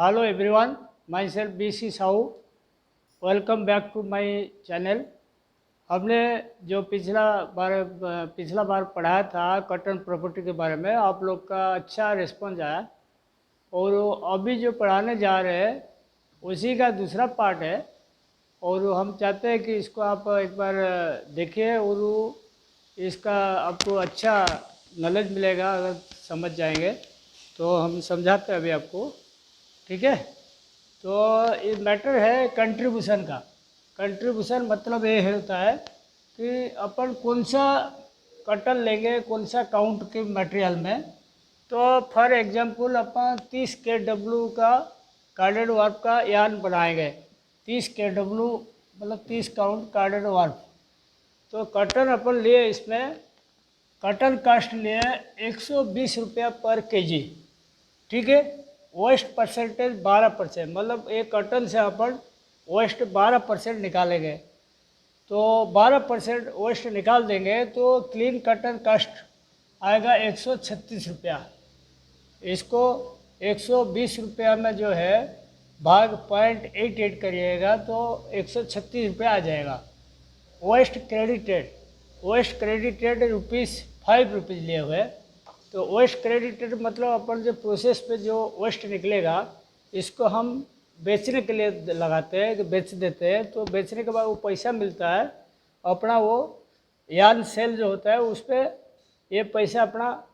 Hello everyone, myself BC Sahu. Welcome back to my channel. हमने जो पिछला बार पढ़ाया था कॉटन प्रॉपर्टी के बारे में, आप लोग का अच्छा रिस्पॉन्स आया और अभी जो पढ़ाने जा रहे हैं उसी का दूसरा पार्ट है और हम चाहते हैं कि इसको आप एक बार देखिए और इसका आपको अच्छा नॉलेज मिलेगा। अगर समझ जाएंगे तो हम समझाते हैं अभी आपको, ठीक है। तो ये मैटर है कंट्रीब्यूशन का। कंट्रीब्यूशन मतलब ये होता है कि अपन कौन सा कटन लेंगे, कौन सा काउंट के मटेरियल में। तो फॉर एग्जांपल अपन 30 KW का कार्डेड वार्प का यार्न बनाएंगे। 30 KW मतलब 30 काउंट कार्डेड वार्प। तो कटन अपन लिए, इसमें कटन कास्ट लिए 120 रुपया पर केजी, ठीक है। वेस्ट परसेंटेज 12%, मतलब एक कटन से अपन वेस्ट 12% निकालेंगे। तो 12% वेस्ट निकाल देंगे तो क्लीन कटन कास्ट आएगा 136 रुपया। इसको 120 रुपया में जो है भाग 0.88 करिएगा तो 136 रुपया आ जाएगा। वेस्ट क्रेडिटेड ₹5 लिए हुए। तो वेस्ट क्रेडिटेड मतलब अपन जो प्रोसेस पे जो वेस्ट निकलेगा इसको हम बेचने के लिए लगाते हैं कि बेच देते हैं। तो बेचने के बाद वो पैसा मिलता है अपना, वो यार्न सेल जो होता है उस पर ये पैसा अपना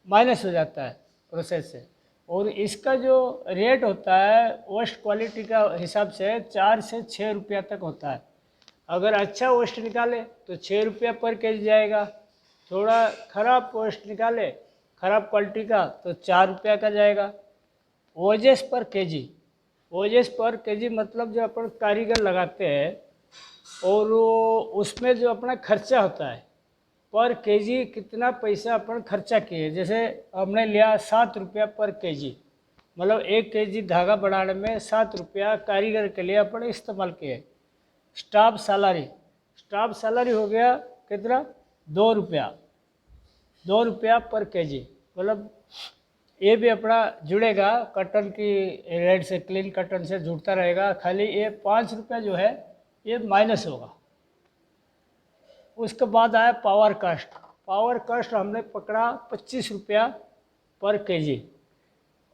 माइनस हो जाता है प्रोसेस से। और इसका जो रेट होता है वेस्ट क्वालिटी का हिसाब से 4 से 6 रुपया तक होता है। अगर अच्छा वेस्ट निकाले तो 6 रुपया पर केजी जाएगा। थोड़ा ख़राब वेस्ट निकाले, ख़राब क्वालिटी का, तो 4 रुपया का जाएगा। ओजेस पर केजी मतलब जो अपन कारीगर लगाते हैं और उसमें जो अपना खर्चा होता है पर केजी कितना पैसा अपन खर्चा किए। जैसे हमने लिया 7 रुपया पर केजी, मतलब 1 केजी धागा बनाने में 7 रुपया कारीगर के लिए अपन इस्तेमाल किए। स्टाफ सैलरी हो गया कितना, 2 रुपया पर केजी। मतलब ये भी अपना जुड़ेगा कटन की रेट से, क्लीन कटन से जुड़ता रहेगा। खाली ये 5 रुपया जो है ये माइनस होगा। उसके बाद आया पावर कास्ट हमने पकड़ा 25 रुपया पर केजी।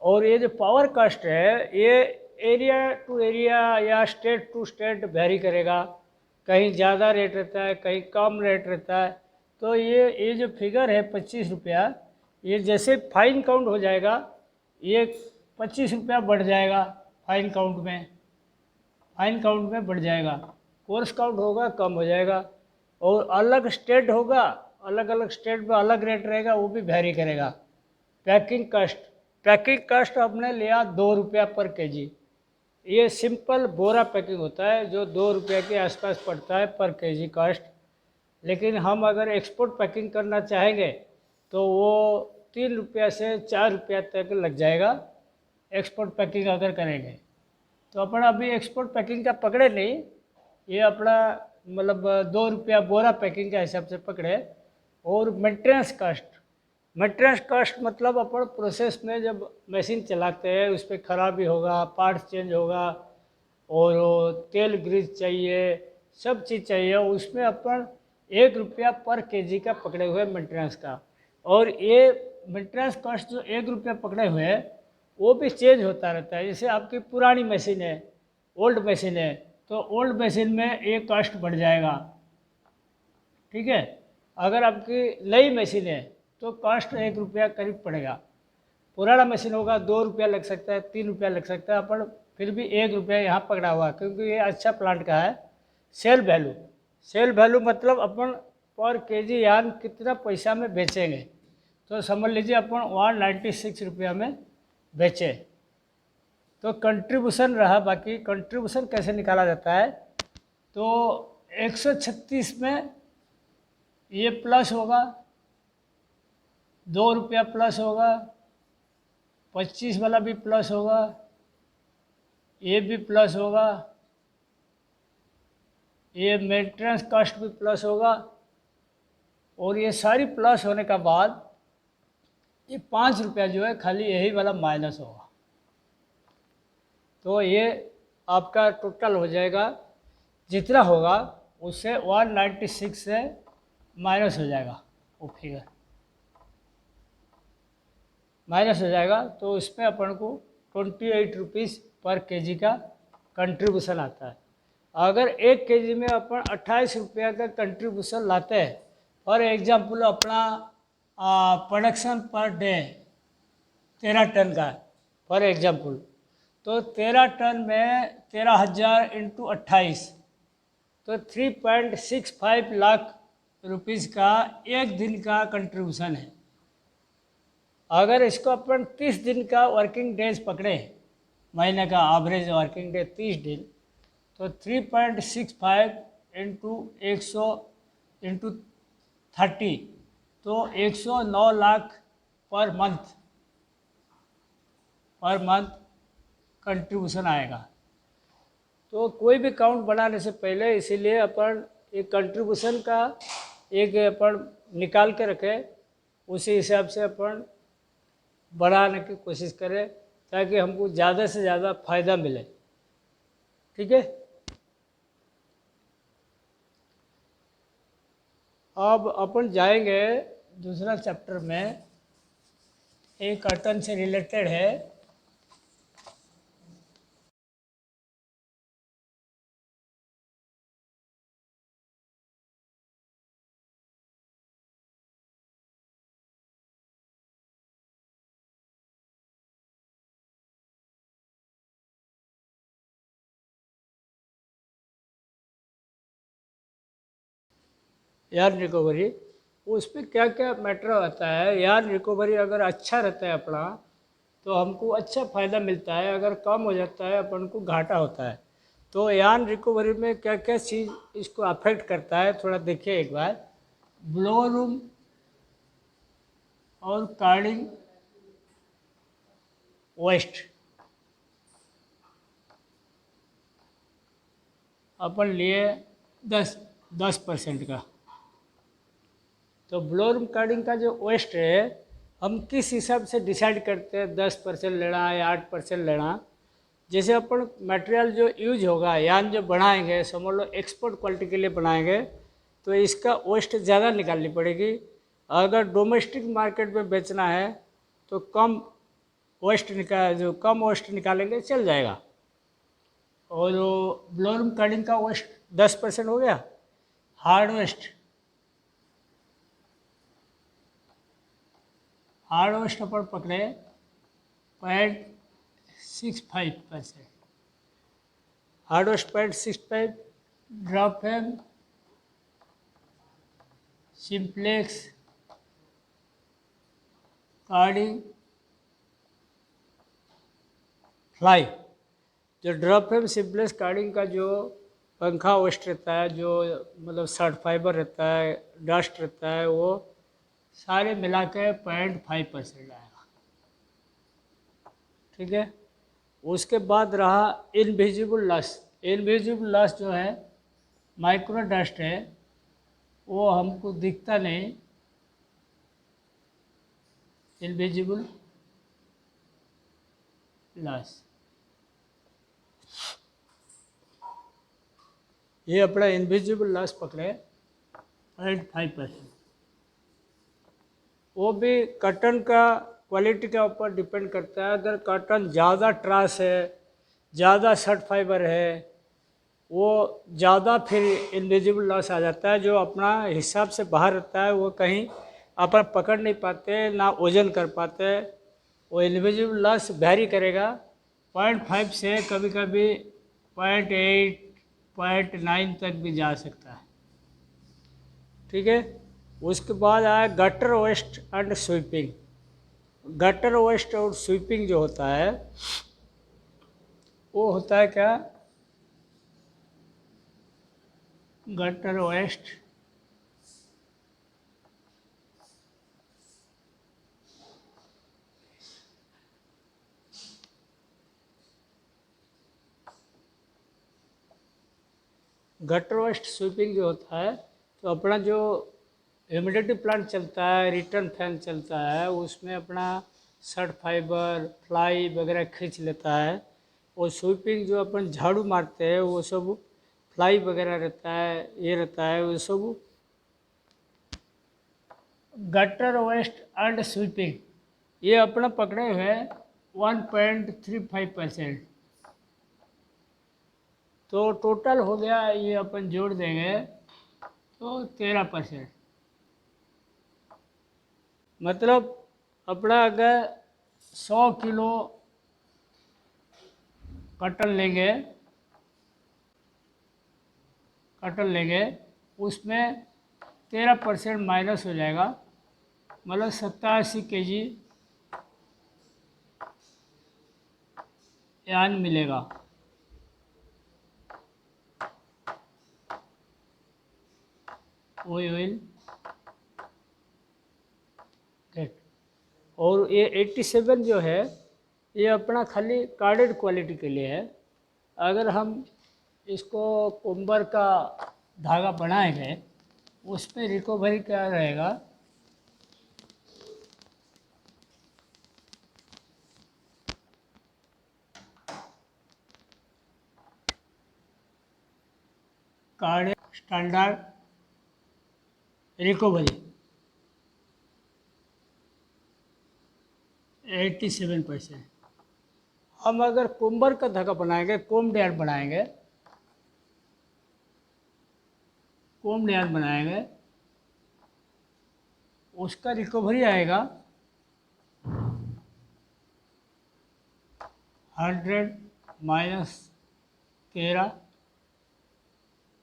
और ये जो पावर कास्ट है ये एरिया टू एरिया या स्टेट टू स्टेट वेरी करेगा। कहीं ज़्यादा रेट रहता है, कहीं कम रेट रहता है। तो ये जो फिगर है 25 रुपया, ये जैसे फाइन काउंट हो जाएगा ये 25 रुपया बढ़ जाएगा। फाइन काउंट में बढ़ जाएगा, कोर्स काउंट होगा कम हो जाएगा। और अलग स्टेट होगा, अलग अलग स्टेट में अलग रेट रहेगा, वो भी वेरी करेगा। पैकिंग कास्ट हमने लिया 2 रुपया पर केजी। ये सिंपल बोरा पैकिंग होता है जो 2 रुपया के आसपास पड़ता है पर केजी कास्ट। लेकिन हम अगर एक्सपोर्ट पैकिंग करना चाहेंगे तो वो 3 रुपया से 4 रुपया तक लग जाएगा एक्सपोर्ट पैकिंग अगर करेंगे। तो अपन अभी एक्सपोर्ट पैकिंग का पकड़े नहीं, ये अपना मतलब 2 रुपया बोरा पैकिंग के हिसाब से पकड़े। और मेंटेनेंस कास्ट मतलब अपन प्रोसेस में जब मशीन चलाते हैं उस पर खराबी होगा, पार्ट्स चेंज होगा और तेल ग्रीस चाहिए, सब चीज़ चाहिए, उसमें अपन 1 रुपया पर केजी का पकड़े हुए मेंटेनेंस का। और ये मेंटेनेंस कास्ट जो 1 रुपया पकड़े हुए हैं वो भी चेंज होता रहता है। जैसे आपकी पुरानी मशीन है, ओल्ड मशीन है, तो ओल्ड मशीन में ये कास्ट बढ़ जाएगा, ठीक है। अगर आपकी नई मशीन है तो कास्ट 1 रुपया करीब पड़ेगा। पुराना मशीन होगा 2 रुपया लग सकता है, 3 रुपया लग सकता है, अपन फिर भी 1 रुपया यहाँ पकड़ा हुआ है क्योंकि ये अच्छा प्लांट का है। सेल वैल्यू मतलब अपन पर केजी यार्न कितना पैसा में बेचेंगे। तो समझ लीजिए अपन 196 रुपया में बेचे तो कंट्रीब्यूशन रहा। बाकी कंट्रीब्यूशन कैसे निकाला जाता है, तो 136 में ये प्लस होगा, 2 रुपया प्लस होगा, 25 वाला भी प्लस होगा, ये भी प्लस होगा, ये मेंटेनेंस कास्ट भी प्लस होगा। और ये सारी प्लस होने का बाद ये 5 रुपया जो है खाली यही वाला माइनस होगा। तो ये आपका टोटल हो जाएगा, जितना होगा उससे 196 से माइनस हो जाएगा, वो फिगर माइनस हो जाएगा। तो इसमें अपन को 28 रुपीज़ पर केजी का कंट्रीब्यूशन आता है। अगर 1 केजी में अपन 28 रुपया का कंट्रीब्यूशन लाते हैं, फॉर एग्जाम्पल अपना प्रोडक्शन पर डे 13 टन का है फॉर एग्जाम्पल, तो 13 टन में 13,000 इंटू 28, तो 3.65 लाख रुपीज़ का एक दिन का कंट्रीब्यूशन है। अगर इसको अपन 30 दिन का वर्किंग डेज पकड़े, महीने का एवरेज वर्किंग डे 30 दिन, तो 3.65 इंटू 100 इंटू 30, तो 109 लाख पर मंथ कंट्रीब्यूशन आएगा। तो कोई भी काउंट बनाने से पहले इसीलिए अपन एक कंट्रीब्यूशन का एक अपन निकाल के रखें, उसी हिसाब से अपन बढ़ाने की कोशिश करें ताकि हमको ज़्यादा से ज़्यादा फायदा मिले। ठीक है, अब अपन जाएंगे दूसरा चैप्टर में, एक कॉटन से रिलेटेड है। यार्न रिकवरी, उसमें क्या क्या मैटर होता है। यार्न रिकवरी अगर अच्छा रहता है अपना तो हमको अच्छा फ़ायदा मिलता है, अगर कम हो जाता है अपन को घाटा होता है। तो यार्न रिकवरी में क्या क्या चीज़ इसको अफेक्ट करता है, थोड़ा देखिए एक बार। ब्लो रूम और कार्डिंग वेस्ट अपन लिए 10% का। तो ब्लो रूम कार्डिंग का जो वेस्ट है, हम किस हिसाब से डिसाइड करते हैं 10% लेना या 8% लेना। जैसे अपन मटेरियल जो यूज होगा, यान जो बनाएंगे, समझ लो एक्सपोर्ट क्वालिटी के लिए बनाएंगे, तो इसका वेस्ट ज़्यादा निकालनी पड़ेगी। अगर डोमेस्टिक मार्केट में बेचना है तो कम वेस्ट निकालेंगे चल जाएगा। और ब्लो रूम कार्डिंग का वेस्ट 10% हो गया। हार्ड वेस्ट अपन पकड़े 0.65%, hard waste 0.65, drop fan, simplex, carding, fly. जो ड्रॉप फैम, सिंप्लेक्स, कार्डिंग का जो पंखा वेस्ट रहता है, जो मतलब शर्ट फाइबर रहता है, डस्ट रहता है, वो सारे मिला के 0.5% आएगा। ठीक है, उसके बाद रहा इनविजिबल लॉस। इनविजिबल लॉस जो है माइक्रो डस्ट है, वो हमको दिखता नहीं। इनविजिबल लॉस, ये अपना इनविजिबल लॉस पकड़े 0.5%। वो भी कॉटन का क्वालिटी के ऊपर डिपेंड करता है। अगर कॉटन ज़्यादा ट्रास है, ज़्यादा शर्ट फाइबर है, वो ज़्यादा फिर इनविजिबल लॉस आ जाता है। जो अपना हिसाब से बाहर रहता है वो कहीं अपन पकड़ नहीं पाते, ना वजन कर पाते। वो इनविजिबल लॉस वैरी करेगा 0.5 से कभी कभी 0.8, 0.9 तक भी जा सकता है। ठीक है, उसके बाद आया gutter waste and sweeping. Gutter waste और स्वीपिंग जो होता है, वो होता है क्या, gutter waste gutter waste sweeping जो होता है, तो अपना जो ह्यूमिडिटी प्लांट चलता है, रिटर्न फैन चलता है, उसमें अपना शर्ट फाइबर, फ्लाई वगैरह खींच लेता है। वो स्वीपिंग जो अपन झाड़ू मारते हैं वो सब फ्लाई वगैरह रहता है, ये रहता है वो सब गटर वेस्ट एंड स्वीपिंग, ये अपना पकड़े हुए 1.35%। तो टोटल हो गया, ये अपन जोड़ देंगे तो 13%। मतलब अपना अगर 100 किलो कटन लेंगे उसमें 13% माइनस हो जाएगा, मतलब 87 kg यान मिलेगा। Oil great. और ये 87 जो है ये अपना खाली कार्डेड क्वालिटी के लिए है। अगर हम इसको कुंबर का धागा बनाएंगे उस पर रिकवरी क्या रहेगा, कार्ड स्टैंडर्ड रिकवरी 87%। हम अगर कुंबर का धागा बनाएंगे, कोम्ड यार्न बनाएंगे उसका रिकवरी आएगा 100 minus 13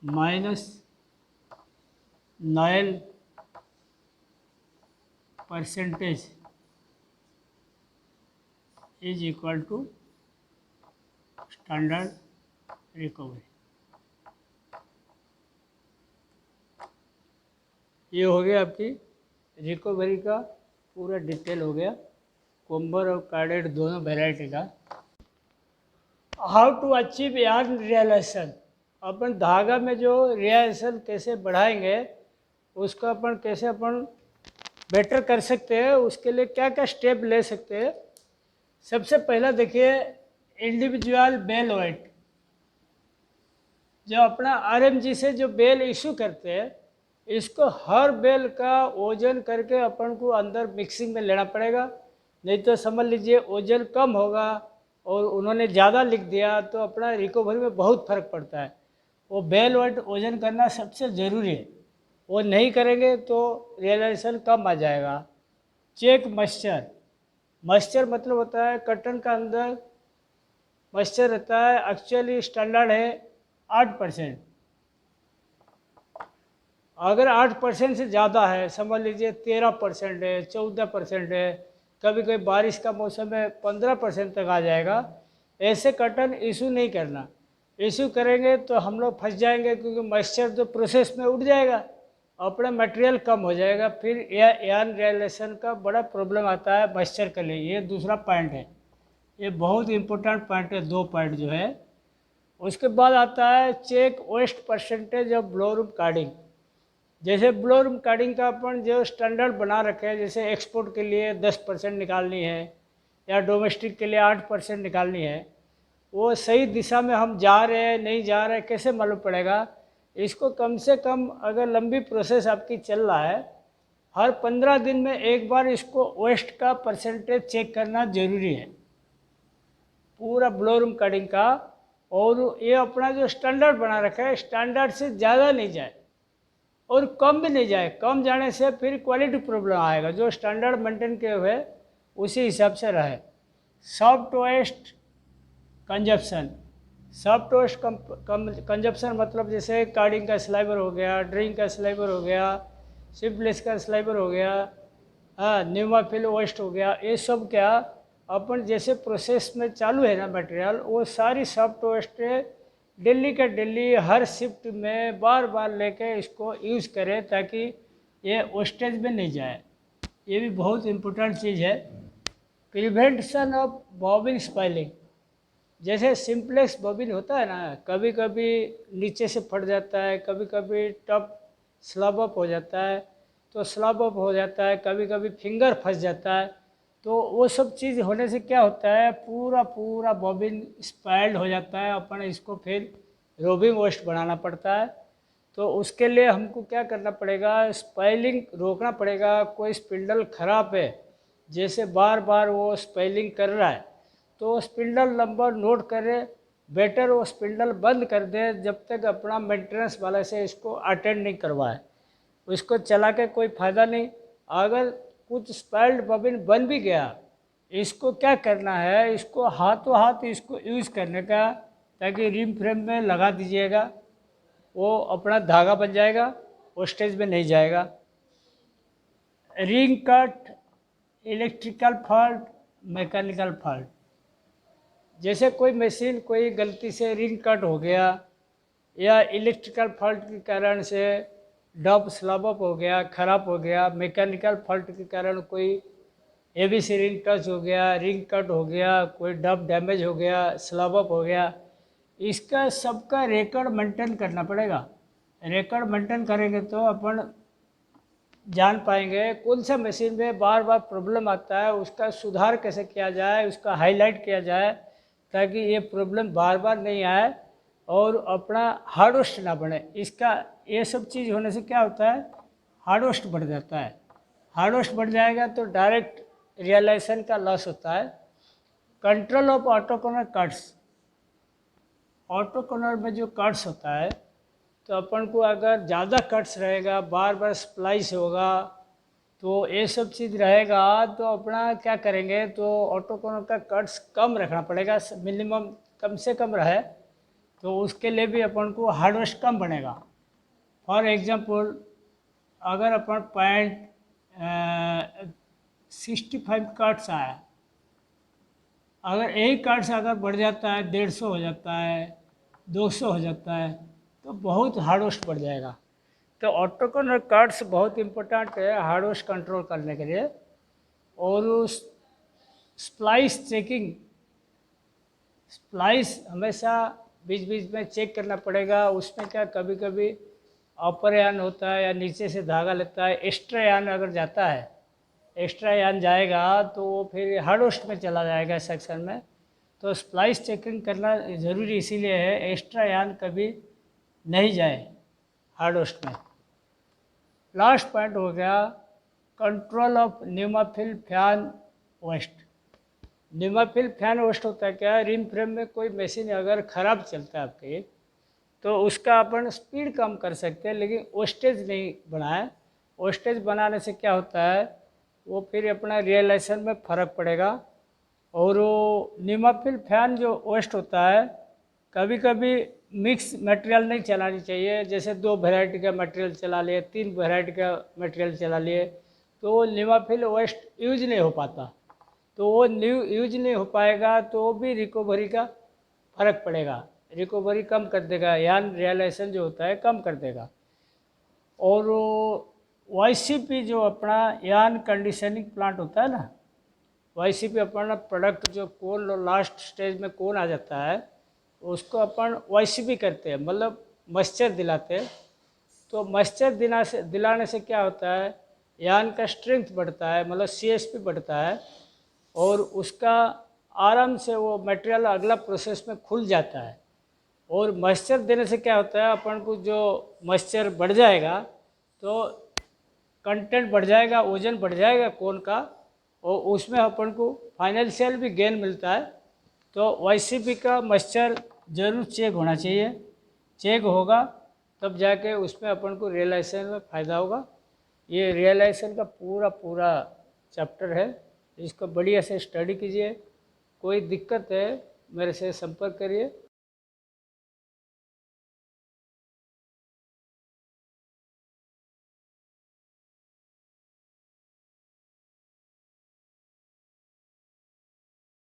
minus 9% is equal to standard recovery. ये हो गया आपकी रिकवरी का पूरा डिटेल हो गया, कोम्बर और कार्डेड दोनों वैरायटी का। How to achieve yarn realisation, अपन धागा में जो रियलाइजेशन कैसे बढ़ाएंगे उसको अपन कैसे अपन बेटर कर सकते हैं, उसके लिए क्या क्या स्टेप ले सकते हैं। सबसे पहला देखिए इंडिविजुअल बेल वेट, जो अपना आरएमजी से जो बेल इशू करते हैं इसको हर बेल का वजन करके अपन को अंदर मिक्सिंग में लेना पड़ेगा, नहीं तो समझ लीजिए वजन कम होगा और उन्होंने ज़्यादा लिख दिया तो अपना रिकवरी में बहुत फर्क पड़ता है। वो बेल वेट वजन करना सबसे ज़रूरी है, वो नहीं करेंगे तो रियलाइजेशन कम आ जाएगा। चेक मॉइस्चर, मॉइस्चर मतलब होता है कटन का अंदर मॉइस्चर रहता है, एक्चुअली स्टैंडर्ड है 8%। अगर 8% से ज़्यादा है, समझ लीजिए 13% है, 14% है, कभी कभी बारिश का मौसम है 15% तक आ जाएगा, ऐसे कटन इशू नहीं करना। इशू करेंगे तो हम लोग फंस जाएंगे क्योंकि मॉइस्चर तो प्रोसेस में उड़ जाएगा, अपना मटेरियल कम हो जाएगा, फिर यार्न रियलाइजेशन का बड़ा प्रॉब्लम आता है मॉइस्चर के लिए। ये दूसरा पॉइंट है, ये बहुत इंपॉर्टेंट पॉइंट है, 2 पॉइंट जो है। उसके बाद आता है check waste percentage of blowroom carding. जैसे ब्लोरूम कार्डिंग का अपन जो स्टैंडर्ड बना रखे हैं, जैसे एक्सपोर्ट के लिए 10% निकालनी है या डोमेस्टिक के लिए 8% निकालनी है, वो सही दिशा में हम जा रहे हैं नहीं जा रहे हैं कैसे मालूम पड़ेगा। इसको कम से कम अगर लंबी प्रोसेस आपकी चल रहा है, हर 15 दिन में एक बार इसको वेस्ट का परसेंटेज चेक करना ज़रूरी है, पूरा ब्लोरूम कार्डिंग का। और ये अपना जो स्टैंडर्ड बना रखा है स्टैंडर्ड से ज़्यादा नहीं जाए और कम भी नहीं जाए, कम जाने से फिर क्वालिटी प्रॉब्लम आएगा। जो स्टैंडर्ड मेंटेन किए हुए उसी हिसाब से रहे। Soft waste consumption, soft waste consumption मतलब जैसे कार्डिंग का स्लाइबर हो गया, ड्रिंक का स्लाइबर हो गया, सिम्प्लेस का स्लाइबर हो गया, हाँ न्यूमाफिल वेस्ट हो गया, ये सब क्या अपन जैसे प्रोसेस में चालू है ना मटेरियल, वो सारी सॉफ्ट वेस्ट दिल्ली का दिल्ली हर शिफ्ट में बार बार लेके इसको यूज़ करें ताकि ये वेस्टेज में नहीं जाए। ये भी बहुत इम्पोर्टेंट चीज़ है। प्रिवेंशन ऑफ बॉबिन स्पाइलिंग, जैसे सिंप्लेक्स बॉबिन होता है ना, कभी कभी नीचे से फट जाता है, कभी कभी टप स्लब अप हो जाता है, तो स्लब अप हो जाता है, कभी कभी फिंगर फंस जाता है, तो वो सब चीज़ होने से क्या होता है, पूरा पूरा बॉबिन स्पॉइल्ड हो जाता है। अपन इसको फिर रोबिंग वेस्ट बनाना पड़ता है। तो उसके लिए हमको क्या करना पड़ेगा, स्पॉइलिंग रोकना पड़ेगा। कोई स्पिंडल ख़राब है, जैसे बार बार वो स्पॉइलिंग कर रहा है, तो स्पिंडल नंबर नोट करे, बेटर वो स्पिंडल बंद कर दे जब तक अपना मेंटेनेंस वाले से इसको अटेंड नहीं करवाए। उसको चला के कोई फ़ायदा नहीं। अगर कुछ स्पैल्ड बबिन बन भी गया, इसको क्या करना है, इसको हाथों हाथ इसको यूज़ करने का, ताकि रिम फ्रेम में लगा दीजिएगा, वो अपना धागा बन जाएगा, वो स्टेज में नहीं जाएगा। Ring cut, electrical fault, mechanical fault, जैसे कोई मशीन कोई गलती से रिंग कट हो गया या इलेक्ट्रिकल फॉल्ट के कारण से डब स्लब अप हो गया, ख़राब हो गया, मैकेनिकल फॉल्ट के कारण कोई एबीसी रिंग टच हो गया, रिंग कट हो गया, कोई डब डैमेज हो गया, स्लब अप हो गया, इसका सबका रिकॉर्ड मेंटेन करना पड़ेगा। रिकॉर्ड मेंटेन करेंगे तो अपन जान पाएंगे कौन सा मशीन में बार बार प्रॉब्लम आता है, उसका सुधार कैसे किया जाए, उसका हाईलाइट किया जाए, ताकि ये प्रॉब्लम बार बार नहीं आए और अपना हार्डवेस्ट ना बने। इसका ये सब चीज़ होने से क्या होता है, हार्डवेस्ट बढ़ जाता है। हार्डवेस्ट बढ़ जाएगा तो डायरेक्ट रियलाइजेशन का लॉस होता है। Control of auto corner cuts, auto corner में जो कट्स होता है, तो अपन को अगर ज़्यादा कट्स रहेगा, बार बार स्प्लाइस होगा, तो ये सब चीज़ रहेगा, तो अपना क्या करेंगे, तो ऑटो कॉर्नर का कट्स कम रखना पड़ेगा, मिनिमम कम से कम रहे, तो उसके लिए भी अपन को हार्डवेस्ट कम बनेगा। फॉर एग्जांपल, अगर अपन पॉइंट 65 कट्स आया, अगर एक कट्स अगर बढ़ जाता है, 150 हो जाता है, 200 हो जाता है, तो बहुत हार्डवेस्ट बढ़ जाएगा। तो ऑटो कॉर्नर कट्स बहुत इम्पोर्टेंट है हार्डवेस्ट कंट्रोल करने के लिए। और उस स्प्लाइस चेकिंग, स्प्लाइस हमेशा बीच बीच में चेक करना पड़ेगा। उसमें क्या कभी कभी अपर यान होता है या नीचे से धागा लगता है, एक्स्ट्रा यान अगर जाता है, एक्स्ट्रा यान जाएगा तो वो फिर हार्डवेस्ट में चला जाएगा सेक्शन में। तो स्प्लाइस चेकिंग करना ज़रूरी इसीलिए है, एक्स्ट्रा यान कभी नहीं जाए हार्डवेस्ट में। लास्ट पॉइंट हो गया control of pneumafil fan waste. Pneumafil fan waste होता है क्या, रिम फ्रेम में कोई मशीन अगर ख़राब चलता है आपके, तो उसका अपन स्पीड कम कर सकते हैं, लेकिन वेस्टेज नहीं बनाए। वेस्टेज बनाने से क्या होता है, वो फिर अपना रियलाइजेशन में फ़र्क पड़ेगा। और वो न्यूमाफिल फैन जो वेस्ट होता है, कभी कभी मिक्स मटेरियल नहीं चलानी चाहिए। जैसे 2 वैरायटी का मटेरियल चला लिए, 3 वैरायटी का मटेरियल चला लिए, तो वो न्यूमाफिल वेस्ट यूज नहीं हो पाता। तो वो यूज नहीं हो पाएगा तो भी रिकवरी का फ़र्क पड़ेगा, रिकवरी कम कर देगा, यान रियलाइजेशन जो होता है कम कर देगा। और वाईसीपी जो अपना यान कंडीशनिंग प्लांट होता है ना, वाईसीपी अपना प्रोडक्ट जो कोन लास्ट स्टेज में कोन आ जाता है, उसको अपन वाईसीपी करते हैं, मतलब मॉइस्चर दिलाते हैं। तो मॉइस्चर दिलाने से क्या होता है, यान का स्ट्रेंथ बढ़ता है, मतलब सीएसपी बढ़ता है, और उसका आराम से वो मटेरियल अगला प्रोसेस में खुल जाता है। और मॉइस्चर देने से क्या होता है, अपन को जो मॉइस्चर बढ़ जाएगा तो कंटेंट बढ़ जाएगा, वजन बढ़ जाएगा कोन का, और उसमें अपन को फाइनेंशियल भी गेन मिलता है। तो वाईसीपी का मॉइस्चर ज़रूर चेक होना चाहिए, चेक होगा तब जाके उसमें अपन को रियलाइजेशन में फ़ायदा होगा। ये रियलाइजेशन का पूरा पूरा चैप्टर है, इसको बढ़िया से स्टडी कीजिए। कोई दिक्कत है मेरे से संपर्क करिए।